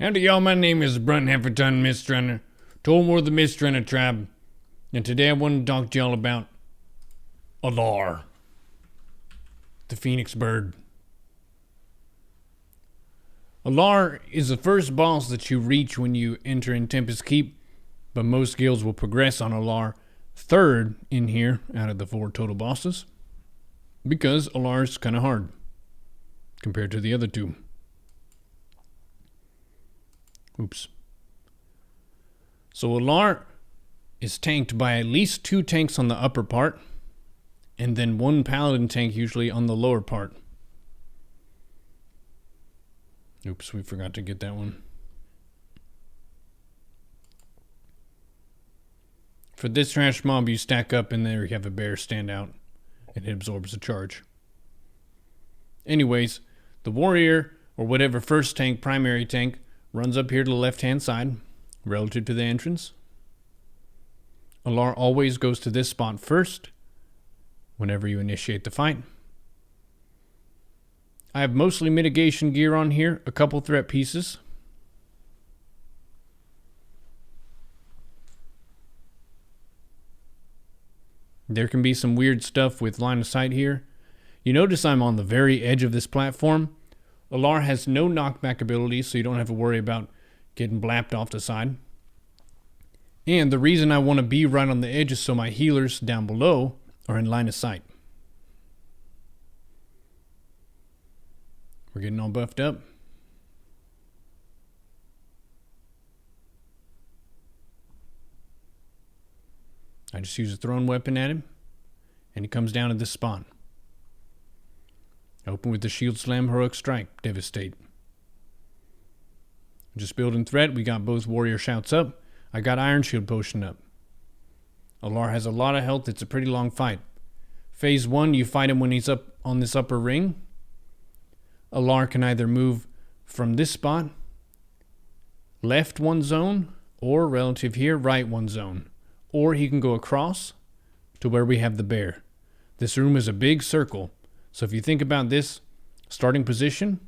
Howdy y'all, my name is Brunt Hefferton Mist Runner, told more of the Mist Runner tribe, and today I want to talk to y'all about Alar, the phoenix bird. Alar is the first boss that you reach when you enter in Tempest Keep, but most guilds will progress on Alar third in here out of the 4 total bosses, because Alar's kind of hard compared to the other 2. Oops. So Alar is tanked by at least 2 tanks on the upper part, and then 1 paladin tank usually on the lower part. Oops, we forgot to get that one. For this trash mob, you stack up and there you have a bear stand out, and it absorbs a charge. Anyways, the warrior, or whatever first tank, primary tank, runs up here to the left-hand side, relative to the entrance. Alar always goes to this spot first, whenever you initiate the fight. I have mostly mitigation gear on here, a couple threat pieces. There can be some weird stuff with line of sight here. You notice I'm on the very edge of this platform. Alar has no knockback ability, so you don't have to worry about getting blapped off the side. And the reason I want to be right on the edge is so my healers down below are in line of sight. We're getting all buffed up. I just use a thrown weapon at him, and he comes down to this spot. Open with the shield slam, heroic strike, devastate. Just building threat, we got both warrior shouts up. I got iron shield potion up. Alar has a lot of health, it's a pretty long fight. Phase 1, you fight him when he's up on this upper ring. Alar can either move from this spot, left 1 zone, or relative here, right 1 zone. Or he can go across to where we have the bear. This room is a big circle. So if you think about this starting position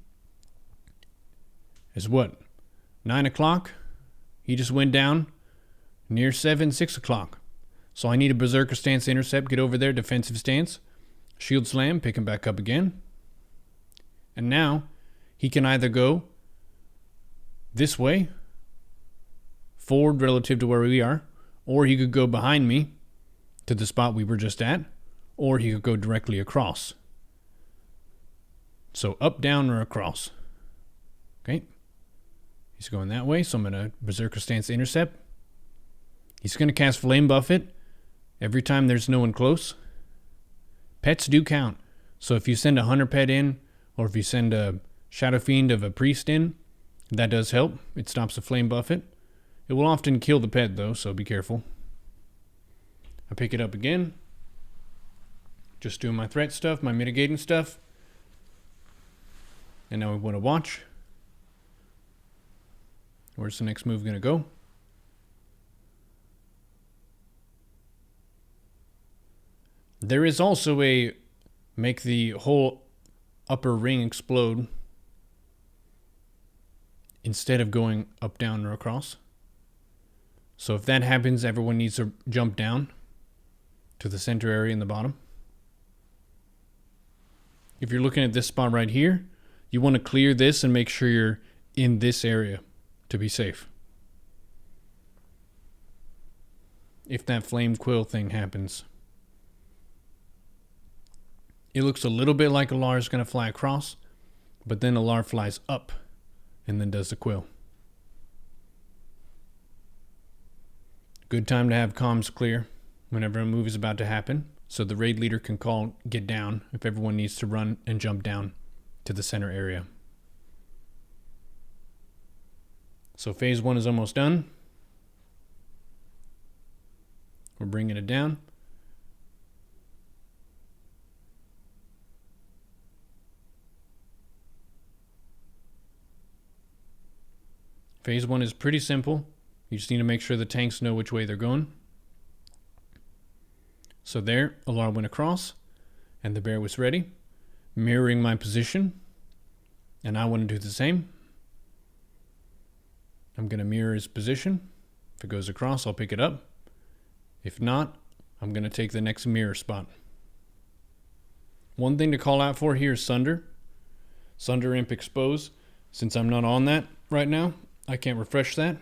is what? 9 o'clock? He just went down near 6 o'clock. So I need a berserker stance intercept, get over there, defensive stance, shield slam, pick him back up again. And now he can either go this way, forward relative to where we are, or he could go behind me to the spot we were just at, or he could go directly across. So up, down, or across. Okay. He's going that way, so I'm going to berserker stance intercept. He's going to cast flame buffet every time there's no one close. Pets do count. So if you send a hunter pet in, or if you send a shadow fiend of a priest in, that does help. It stops the flame buffet. It will often kill the pet though, so be careful. I pick it up again. Just doing my threat stuff, my mitigating stuff. And now we want to watch. Where's the next move going to go? There is also a make the whole upper ring explode instead of going up, down, or across. So if that happens, everyone needs to jump down to the center area in the bottom. If you're looking at this spot right here, you want to clear this and make sure you're in this area to be safe. If that flame quill thing happens. It looks a little bit like Alar is going to fly across, but then Alar flies up and then does the quill. Good time to have comms clear whenever a move is about to happen, so the raid leader can call get down if everyone needs to run and jump down to the center area. So phase 1 is almost done. We're bringing it down. Phase 1 is pretty simple. You just need to make sure the tanks know which way they're going. So there, Alar went across, and the bear was ready, mirroring my position, and I want to do the same. I'm going to mirror his position. If it goes across, I'll pick it up. If not, I'm going to take the next mirror spot. One thing to call out for here is Sunder. Sunder Imp Expose. Since I'm not on that right now, I can't refresh that.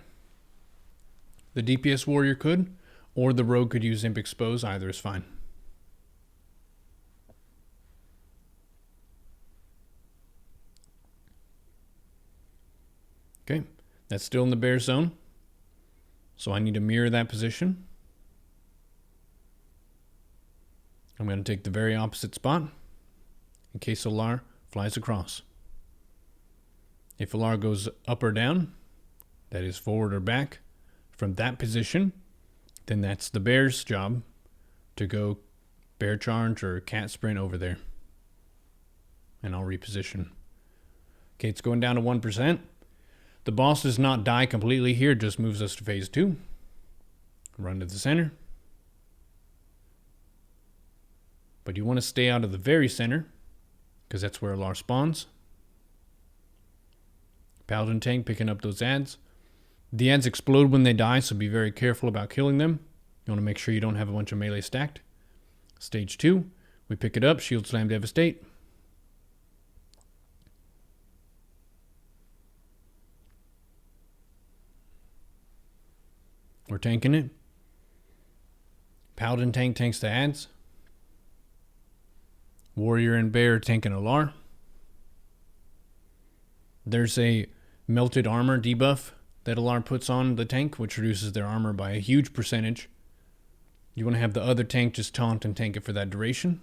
The DPS Warrior could, or the Rogue could use Imp Expose. Either is fine. Okay, that's still in the bear zone. So I need to mirror that position. I'm going to take the very opposite spot in case Alar flies across. If Alar goes up or down, that is forward or back, from that position, then that's the bear's job to go bear charge or cat sprint over there. And I'll reposition. Okay, it's going down to 1%. The boss does not die completely here, just moves us to phase 2. Run to the center. But you want to stay out of the very center, because that's where Alar spawns. Paladin tank picking up those ads. The ads explode when they die, so be very careful about killing them. You want to make sure you don't have a bunch of melee stacked. Stage 2, we pick it up, shield slam devastate. We're tanking it. Paladin tank tanks the ads. Warrior and bear tanking Alar. There's a melted armor debuff that Alar puts on the tank, which reduces their armor by a huge percentage. You want to have the other tank just taunt and tank it for that duration.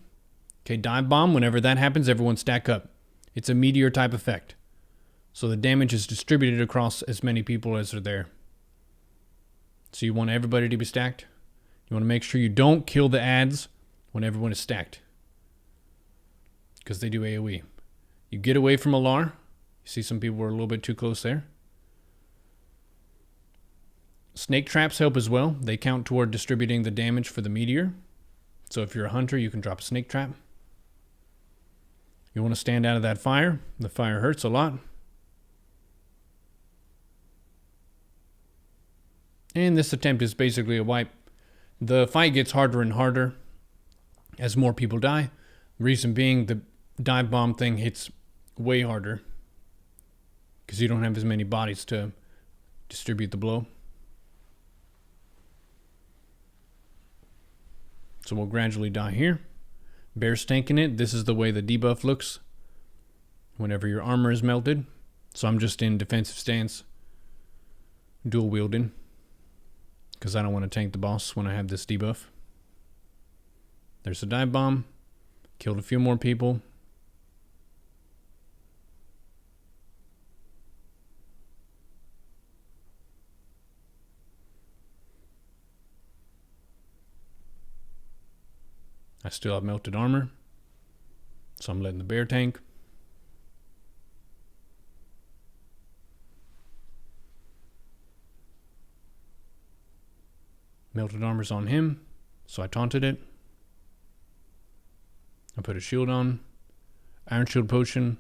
Okay, dive bomb. Whenever that happens, everyone stack up. It's a meteor type effect. So the damage is distributed across as many people as are there. So you want everybody to be stacked. You want to make sure you don't kill the ads when everyone is stacked, because they do AoE. You get away from Alar. You see some people were a little bit too close there. Snake traps help as well. They count toward distributing the damage for the meteor. So if you're a hunter, you can drop a snake trap. You want to stand out of that fire. The fire hurts a lot. And this attempt is basically a wipe. The fight gets harder and harder as more people die. Reason being, the dive bomb thing hits way harder because you don't have as many bodies to distribute the blow. So we'll gradually die here. Bear's tanking it. This is the way the debuff looks whenever your armor is melted. So I'm just in defensive stance, dual wielding, because I don't want to tank the boss when I have this debuff. There's a dive bomb. Killed a few more people. I still have melted armor, so I'm letting the bear tank. Melted armor's on him, so I taunted it. I put a shield on, iron shield potion,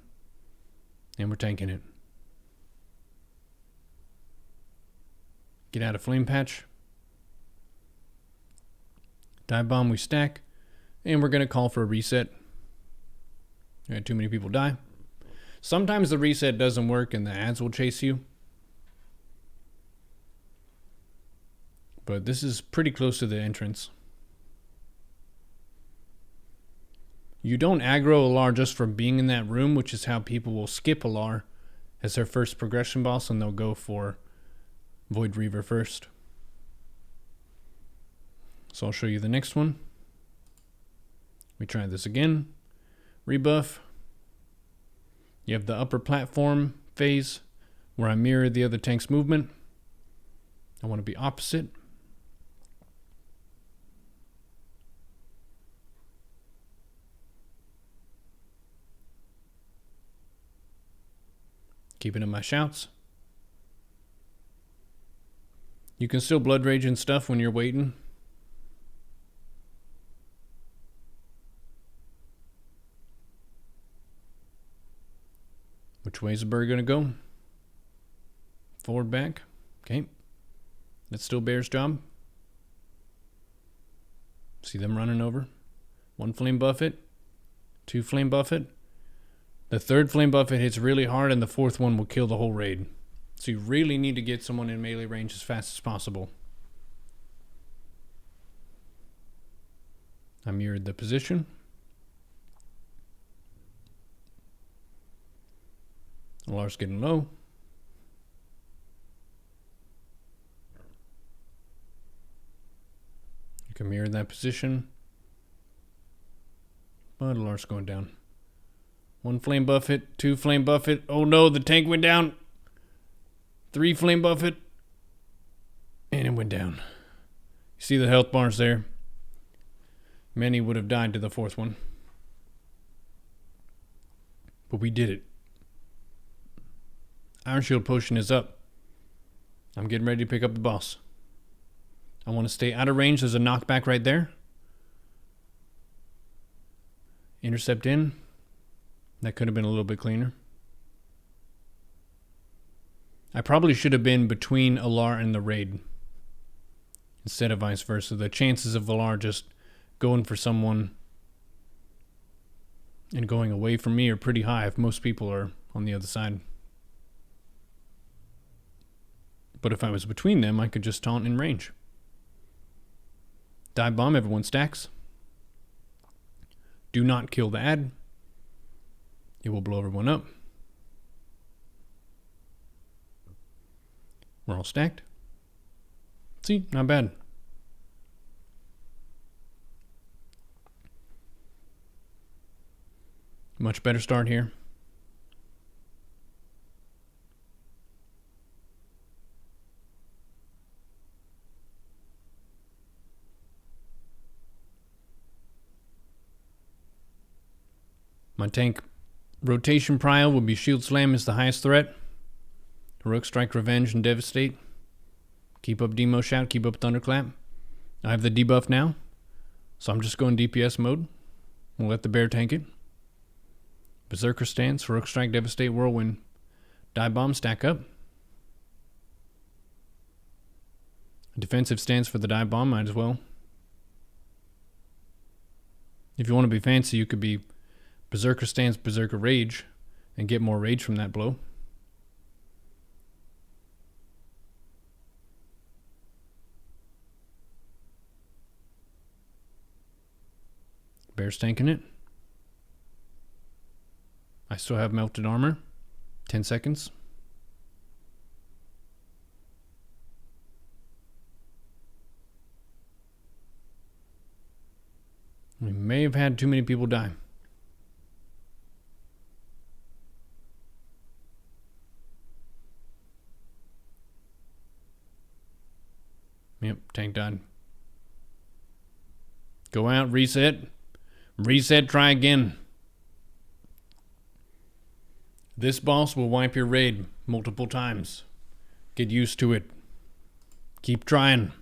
and we're tanking it. Get out of flame patch. Dive bomb we stack, and we're going to call for a reset. We had too many people die. Sometimes the reset doesn't work and the ads will chase you. But this is pretty close to the entrance. You don't aggro Alar just from being in that room, which is how people will skip Alar as their first progression boss, and they'll go for Void Reaver first. So I'll show you the next one. We try this again. Rebuff. You have the upper platform phase where I mirror the other tank's movement. I want to be opposite. Keeping in my shouts. You can still blood rage and stuff when you're waiting. Which way is the bird going to go? Forward, back. Okay. That's still Bear's job. See them running over. 1 flame buffet. 2 flame buffet. The 3rd flame buffet hits really hard, and the 4th one will kill the whole raid. So you really need to get someone in melee range as fast as possible. I mirrored the position. Alar's getting low. You can mirror that position. But Alar's going down. 1 flame buffet, 2 flame buffet. Oh no, the tank went down. 3 flame buffet. And it went down. You see the health bars there? Many would have died to the 4th one. But we did it. Iron Shield potion is up. I'm getting ready to pick up the boss. I want to stay out of range. There's a knockback right there. Intercept in. That could have been a little bit cleaner. I probably should have been between Alar and the raid instead of vice versa. The chances of Alar just going for someone and going away from me are pretty high if most people are on the other side. But if I was between them, I could just taunt in range. Dive bomb, everyone stacks. Do not kill the ad. It will blow everyone up. We're all stacked. See, not bad. Much better start here. My tank rotation prio will be Shield Slam is the highest threat. Heroic Strike, Revenge, and Devastate. Keep up Demo Shout, keep up Thunderclap. I have the debuff now, so I'm just going DPS mode. We'll let the bear tank it. Berserker Stance, Heroic Strike, Devastate, Whirlwind. Dive Bomb, stack up. Defensive stance for the Dive Bomb, might as well. If you want to be fancy, you could be Berserker Stance, Berserker Rage, and get more rage from that blow. Bear's tanking it. I still have melted armor. 10 seconds. We may have had too many people die. Yep, tank died. Go out, reset. Reset, try again. This boss will wipe your raid multiple times. Get used to it. Keep trying.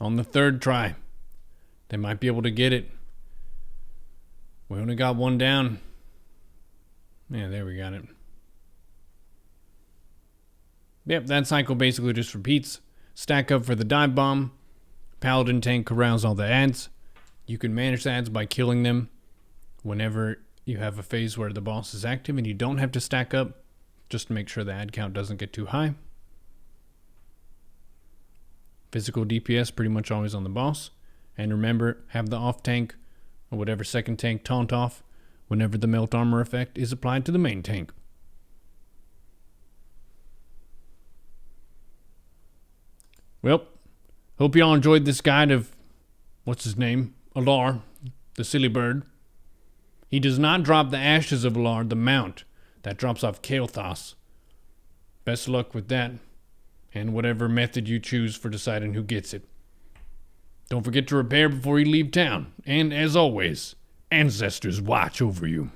On the 3rd try, they might be able to get it. We only got 1 down. Yeah, there we got it. Yep, that cycle basically just repeats. Stack up for the dive bomb. Paladin tank corrals all the ads. You can manage the ads by killing them whenever you have a phase where the boss is active, and you don't have to stack up just to make sure the ad count doesn't get too high. Physical DPS pretty much always on the boss. And remember, have the off tank or whatever second tank taunt off whenever the melt armor effect is applied to the main tank. Well, hope y'all enjoyed this guide of, what's his name? Alar, the silly bird. He does not drop the ashes of Alar, the mount. That drops off Kael'thas. Best luck with that, and whatever method you choose for deciding who gets it. Don't forget to repair before you leave town, and as always, ancestors watch over you.